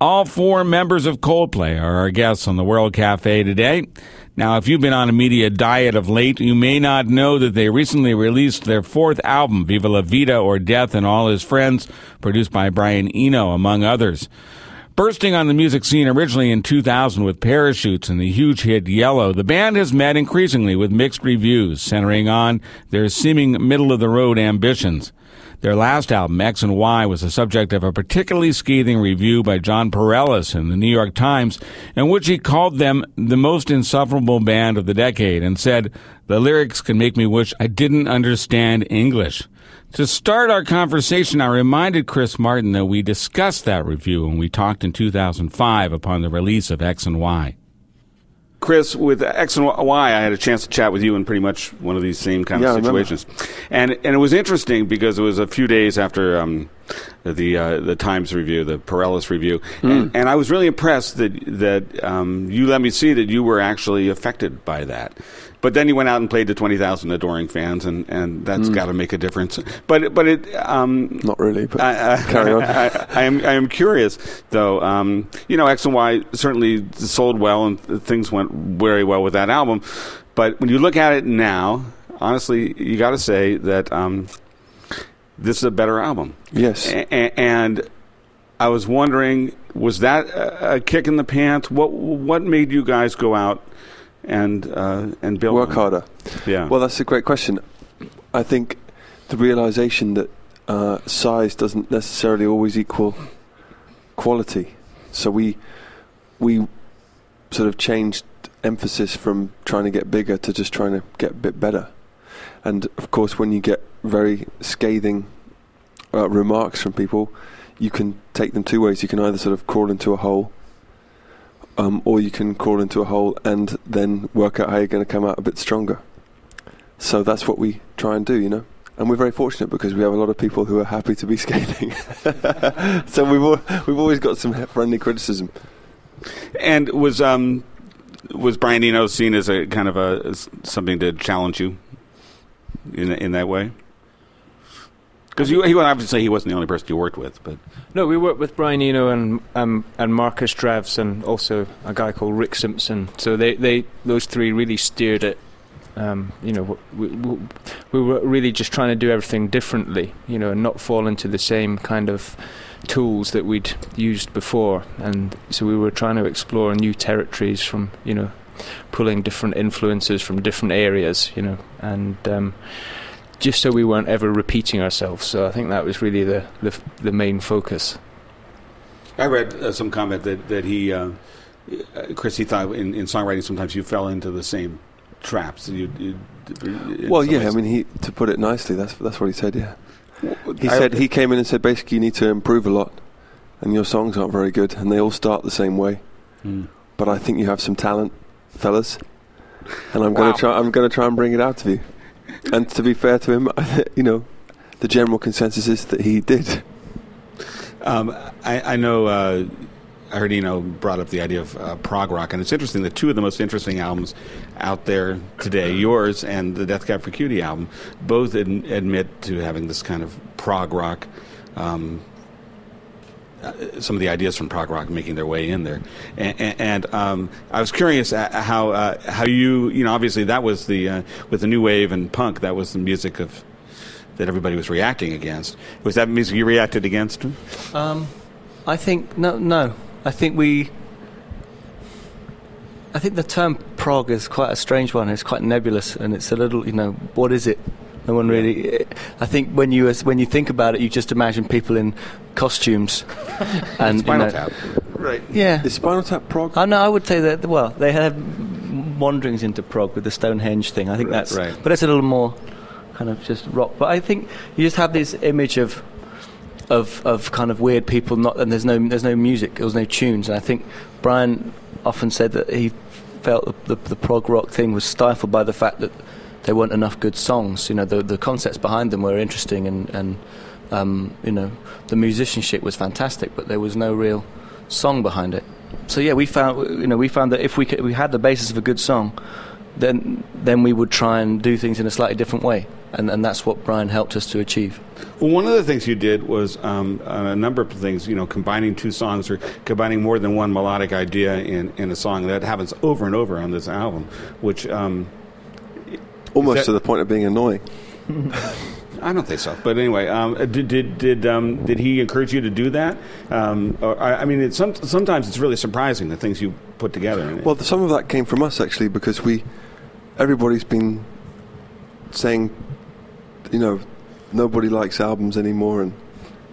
All four members of Coldplay are our guests on the World Cafe today. Now, if you've been on a media diet of late, you may not know that they recently released their fourth album, Viva La Vida or Death and All His Friends, produced by Brian Eno, among others. Bursting on the music scene originally in 2000 with Parachutes and the huge hit Yellow, the band has met increasingly with mixed reviews, centering on their seeming middle-of-the-road ambitions. Their last album, X and Y, was the subject of a particularly scathing review by John Pareles in the New York Times, in which he called them the most insufferable band of the decade and said, "The lyrics can make me wish I didn't understand English." To start our conversation, I reminded Chris Martin that we discussed that review when we talked in 2005 upon the release of X and Y. Chris, with X and Y, I had a chance to chat with you in pretty much one of these same kind of situations. And it was interesting because it was a few days after the Times review, the Pareles review. And I was really impressed that you let me see that you were actually affected by that. But then you went out and played to 20,000 adoring fans, and that's got to make a difference. But it not really. But carry on. I am curious though. X and Y certainly sold well, and things went very well with that album. But when you look at it now, honestly, you got to say that this is a better album. Yes. And I was wondering, was that a kick in the pants? What made you guys go out and build work harder? Yeah. Well, that's a great question. I think the realization that size doesn't necessarily always equal quality. So we sort of changed emphasis from trying to get bigger to just trying to get a bit better. And of course, when you get very scathing remarks from people, you can take them two ways. You can either sort of crawl into a hole, or you can crawl into a hole and then work out how you're going to come out a bit stronger. So that's what we try and do, And we're very fortunate because we have a lot of people who are happy to be scathing. So we've always got some friendly criticism. And was Brian Eno seen as a kind of something to challenge you in that way? Because he obviously he wasn't the only person you worked with, but no, we worked with Brian Eno and Marcus Dravs and also a guy called Rick Simpson. So they those three really steered it. We were really just trying to do everything differently, and not fall into the same kind of tools that we'd used before. And so we were trying to explore new territories from pulling different influences from different areas, and just so we weren't ever repeating ourselves. So I think that was really the main focus. I read some comment that he, Chris, he thought in songwriting sometimes you fell into the same traps. Well, yeah, I mean, to put it nicely, that's what he said, yeah. He came in and said, basically, you need to improve a lot, and your songs aren't very good, and they all start the same way. But I think you have some talent, fellas, and I'm going to try and bring it out of you. And to be fair to him, the general consensus is that he did. I know. I heard Eno brought up the idea of prog rock, and it's interesting that two of the most interesting albums out there today, yours and the Death Cab for Cutie album, both admit to having this kind of prog rock. Some of the ideas from prog rock making their way in there, and I was curious how you obviously that was the with the new wave and punk, that was the music that everybody was reacting against. Was that music you reacted against? I think no. I think the term prog is quite a strange one. It's quite nebulous, and it's a little, what is it? No one really. I think when you think about it, you just imagine people in costumes and Spinal Tap, right? Yeah, is Spinal Tap prog? Oh no, I would say that. Well, they had wanderings into prog with the Stonehenge thing. I think that's right. But it's a little more kind of just rock. But I think you just have this image of kind of weird people, and there's no music, there's no tunes. And I think Brian often said that he felt the prog rock thing was stifled by the fact that there weren't enough good songs. The concepts behind them were interesting, and the musicianship was fantastic, but there was no real song behind it. So yeah, we found that if we had the basis of a good song, then we would try and do things in a slightly different way. and that's what Brian helped us to achieve. Well, one of the things you did was a number of things, combining two songs or combining more than one melodic idea in a song. That happens over and over on this album, which almost to the point of being annoying. I don't think so, but anyway, did he encourage you to do that? Sometimes it's really surprising the things you put together. Well, some of that came from us actually, because everybody's been saying, nobody likes albums anymore, and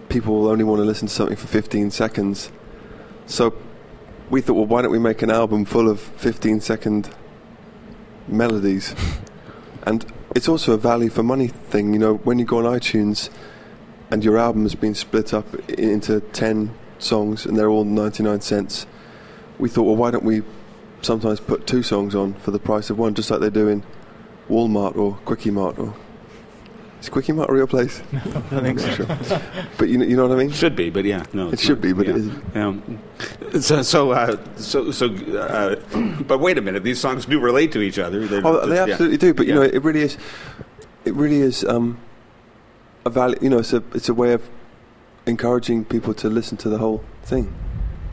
people only want to listen to something for 15 seconds. So we thought, well, why don't we make an album full of 15-second melodies? And it's also a value for money thing. When you go on iTunes and your album has been split up into 10 songs and they're all 99 cents, we thought, well, why don't we sometimes put 2 songs on for the price of one, just like they do in Walmart or Quickie Mart. Is Quickie Mart a real place? No, I think so. Sure. But you know what I mean? Should be, but yeah, no. It should be, but yeah. it isn't. But wait a minute, these songs do relate to each other. They absolutely do. But it really is a value. It's a way of encouraging people to listen to the whole thing.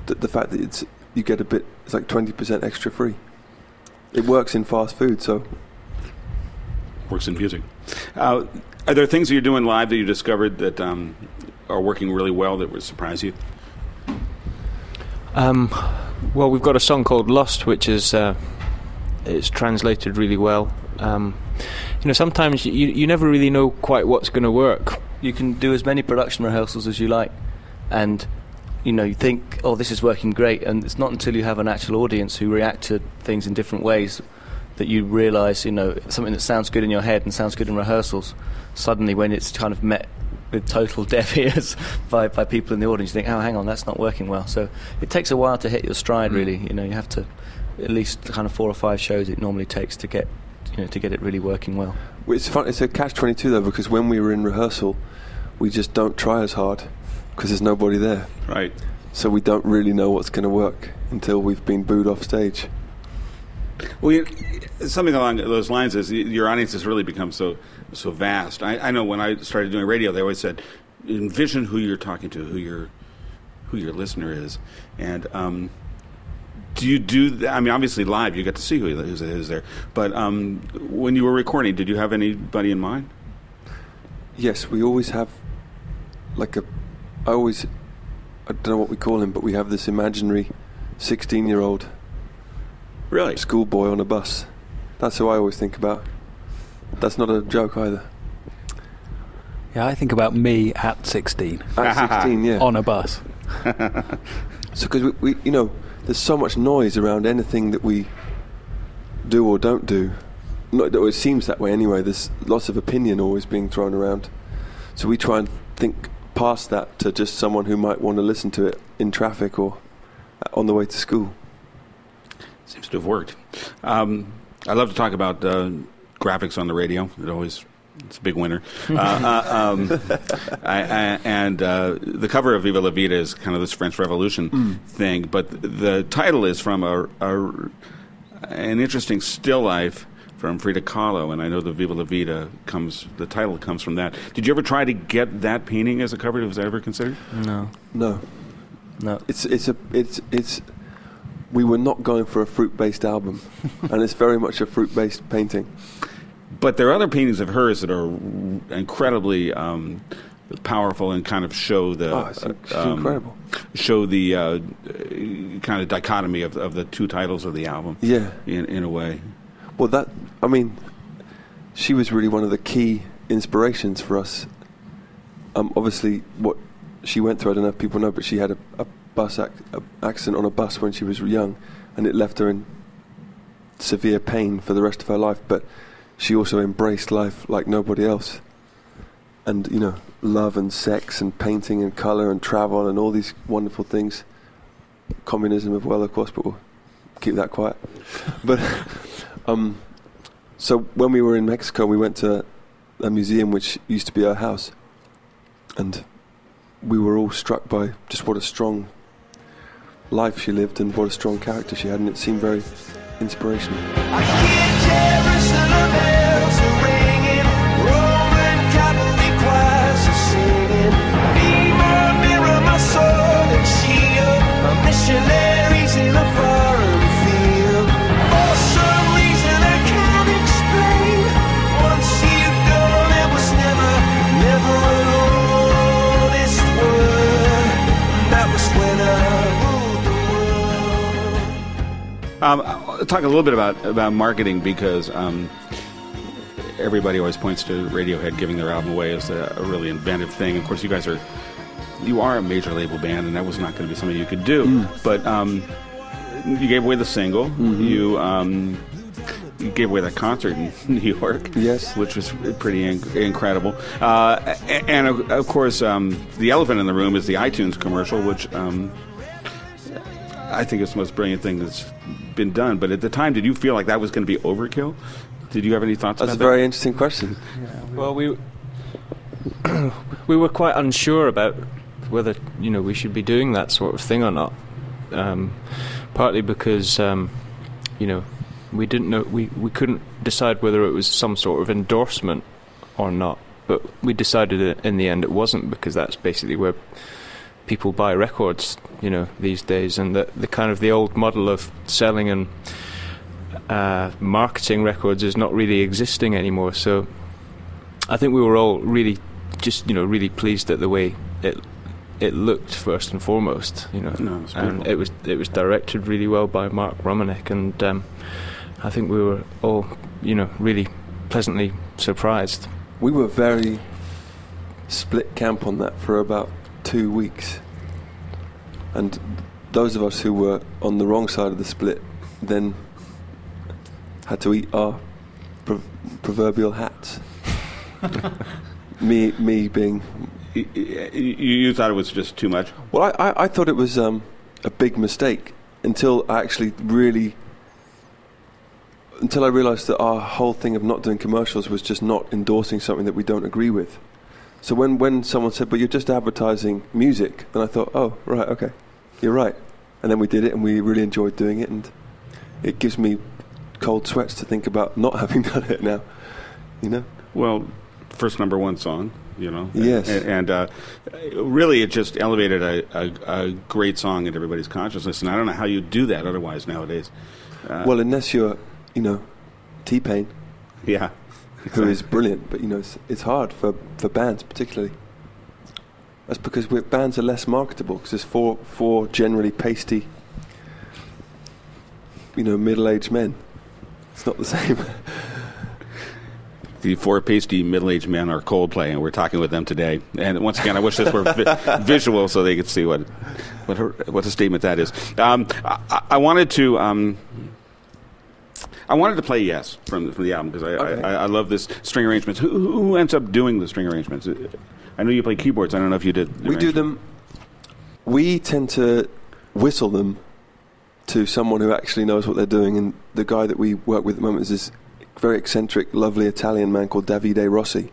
The fact that you get it's like 20% extra free. It works in fast food, so works in music. Are there things that you're doing live that you discovered that are working really well that would surprise you? Well, we've got a song called Lost, which is it's translated really well. Sometimes you never really know quite what's going to work. You can do as many production rehearsals as you like, and you think, oh, this is working great, and it's not until you have an actual audience who react to things in different ways that you realise, something that sounds good in your head and sounds good in rehearsals, suddenly when it's kind of met with total deaf ears by people in the audience, you think, oh, hang on, that's not working well. So it takes a while to hit your stride, really. You have to, at least kind of 4 or 5 shows it normally takes to get it really working well. It's fun. It's a catch-22 though, because when we were in rehearsal, we just don't try as hard because there's nobody there. Right. So we don't really know what's going to work until we've been booed off stage. Well, something along those lines is your audience has really become so vast. I know when I started doing radio, they always said, envision who you're talking to, who your listener is, and do you do that? I mean, obviously live you get to see who's there, but when you were recording, did you have anybody in mind? Yes, we always have I don't know what we call him, but we have this imaginary 16-year-old really schoolboy on a bus. That's who I always think about. That's not a joke either. Yeah, I think about me at 16. At 16, yeah. On a bus. So because we there's so much noise around anything that we do or don't do. It seems that way anyway. There's lots of opinion always being thrown around. So we try and think past that to just someone who might want to listen to it in traffic or on the way to school. Seems to have worked. I love to talk about graphics on the radio. It's a big winner. And the cover of Viva la Vida is kind of this French Revolution thing, but the title is from an interesting still life from Frida Kahlo, and I know the Viva la Vida the title comes from that. Did you ever try to get that painting as a cover? Was that ever considered? No. It's we were not going for a fruit-based album, and it's very much a fruit-based painting. But there are other paintings of hers that are incredibly powerful and kind of show the it's incredible. Show the kind of dichotomy of the two titles of the album. Yeah, in a way. Well, she was really one of the key inspirations for us. Obviously, what she went through, I don't know if people know, but she had a bus accident on a bus when she was young, and it left her in severe pain for the rest of her life. But she also embraced life like nobody else, and love and sex and painting and colour and travel and all these wonderful things. Communism as well, of course, but we'll keep that quiet. But so when we were in Mexico, we went to a museum which used to be her house, and we were all struck by just what a strong life she lived and what a strong character she had, and it seemed very inspirational. I hear Jerusalem bells are ringing, Talk a little bit about marketing, because everybody always points to Radiohead giving their album away as a really inventive thing. Of course, you are a major label band, and that was not going to be something you could do. But you gave away the single. You gave away that concert in New York, yes, which was pretty incredible. And of course, the elephant in the room is the iTunes commercial, which I think is the most brilliant thing that's been done. But at the time, did you feel like that was going to be overkill? Did you have any thoughts about that? That's a very interesting question. Well, we were quite unsure about whether we should be doing that sort of thing or not. Partly because we didn't know, we couldn't decide whether it was some sort of endorsement or not. But we decided that in the end it wasn't, because that's basically where people buy records, these days, and the kind of the old model of selling and marketing records is not really existing anymore. So I think we were all really just really pleased at the way it looked, first and foremost, and it was directed really well by Mark Romanek, and I think we were all really pleasantly surprised. We were very split camp on that for about 2 weeks, and those of us who were on the wrong side of the split then had to eat our proverbial hats. me being... You thought it was just too much? Well, I thought it was a big mistake until I realised that our whole thing of not doing commercials was just not endorsing something that we don't agree with. So when someone said, but you're just advertising music, then I thought, oh, right, okay, you're right. And then we did it, and we really enjoyed doing it, and it gives me cold sweats to think about not having done it now, Well, first number one song, Yes. And really it just elevated a great song into everybody's consciousness, and I don't know how you do that otherwise nowadays. Well, unless you're, T-Pain. Yeah. Who is brilliant, but it's hard for bands particularly. That's because bands are less marketable, because there's four generally pasty, middle-aged men. It's not the same. The four pasty middle-aged men are Coldplay, and we're talking with them today. And once again, I wish this were visual so they could see what a statement that is. I wanted to play Yes from the album, because I love this string arrangements. Who ends up doing the string arrangements? I know you play keyboards. I don't know if you did. We do them. We tend to whistle them to someone who actually knows what they're doing, and the guy that we work with at the moment is this very eccentric, lovely Italian man called Davide Rossi,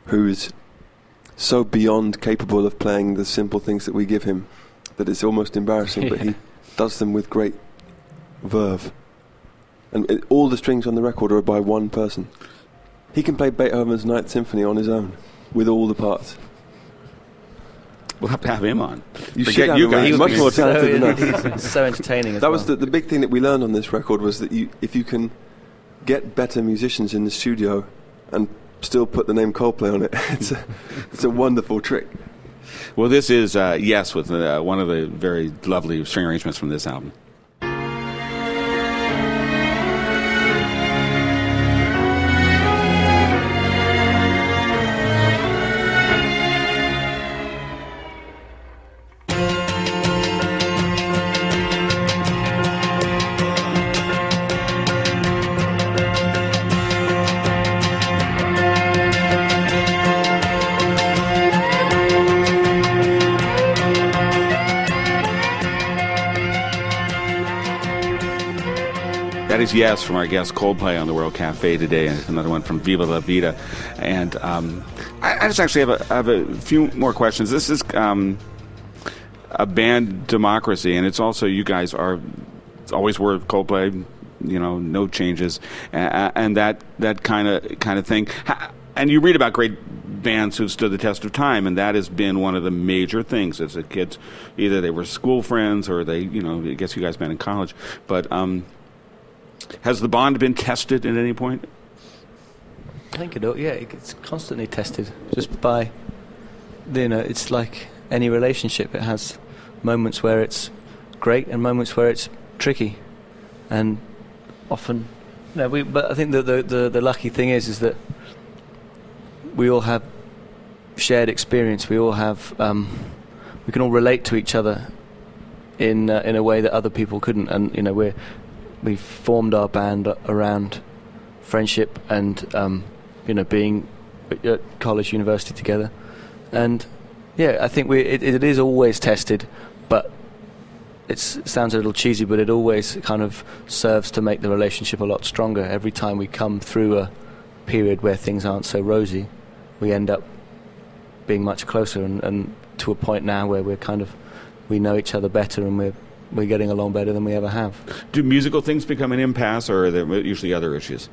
who is so beyond capable of playing the simple things that we give him that it's almost embarrassing, but he does them with great verve. And all the strings on the record are by one person. He can play Beethoven's Ninth Symphony on his own, with all the parts. We'll have to have him on. You should have him. He's much more talented than us. So entertaining as that well. was the big thing that we learned on this record, was that if you can get better musicians in the studio and still put the name Coldplay on it, it's a wonderful trick. Well, this is Yes, with one of the very lovely string arrangements from this album. That is Yes from our guest Coldplay on the World Cafe today, and another one from Viva La Vida. And I just actually have a few more questions. This is a band democracy, and it's also, you guys are always were Coldplay, no changes, and that kind of thing. And you read about great bands who've stood the test of time, and that has been one of the major things as a kids. Either they were school friends, or they, I guess you guys met in college, but. Has the bond been tested at any point? I think it's constantly tested just by, it's like any relationship. It has moments where it's great and moments where it's tricky. and often, but I think that the lucky thing is that we all have shared experience. We all have, we can all relate to each other in a way that other people couldn't. And we formed our band around friendship and being at college, university together. And I think it is always tested, but it sounds a little cheesy, but it always kind of serves to make the relationship a lot stronger. Every time we come through a period where things aren't so rosy, we end up being much closer and to a point now where we know each other better and we're getting along better than we ever have. Do musical things become an impasse, or are there usually other issues?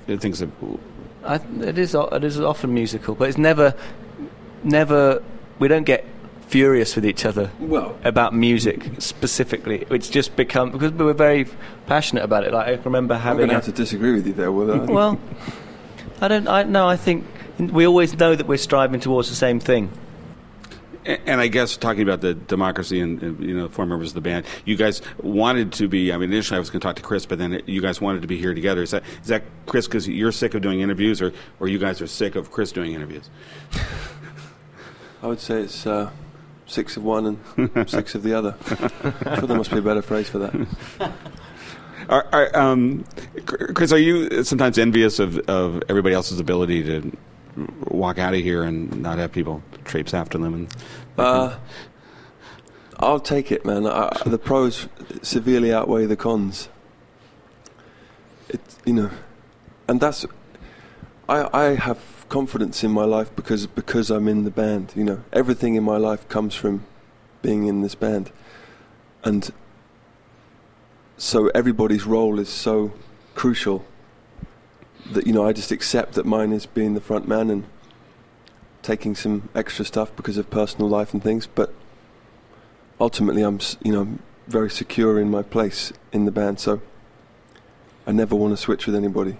Things that it is often musical, but it's never. We don't get furious with each other about music specifically. It's just become, because we were very passionate about it. Like, I remember having. I'm going to have to disagree with you there, Will. Well, I think we always know that we're striving towards the same thing. And I guess talking about the democracy and four members of the band, you guys wanted to be. I mean, initially I was going to talk to Chris, but then you guys wanted to be here together. Is that Chris because you're sick of doing interviews, or you guys are sick of Chris doing interviews? I would say it's 6 of one and 6 of the other. I'm sure there must be a better phrase for that. Chris, are you sometimes envious of everybody else's ability to walk out of here and not have people traipse after them? I'll take it, man. The pros severely outweigh the cons. And that's. I have confidence in my life because I'm in the band. Everything in my life comes from being in this band, and so everybody's role is so crucial that I just accept that mine is being the front man and taking some extra stuff because of personal life and things. But ultimately, I'm very secure in my place in the band, so I never want to switch with anybody.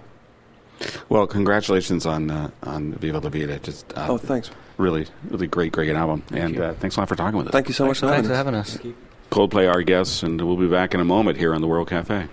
Well, congratulations on Viva La Vida. Just thanks. Really, really great album. And thanks a lot for talking with us. Thank you so much for having us. Coldplay, our guests, and we'll be back in a moment here on the World Cafe.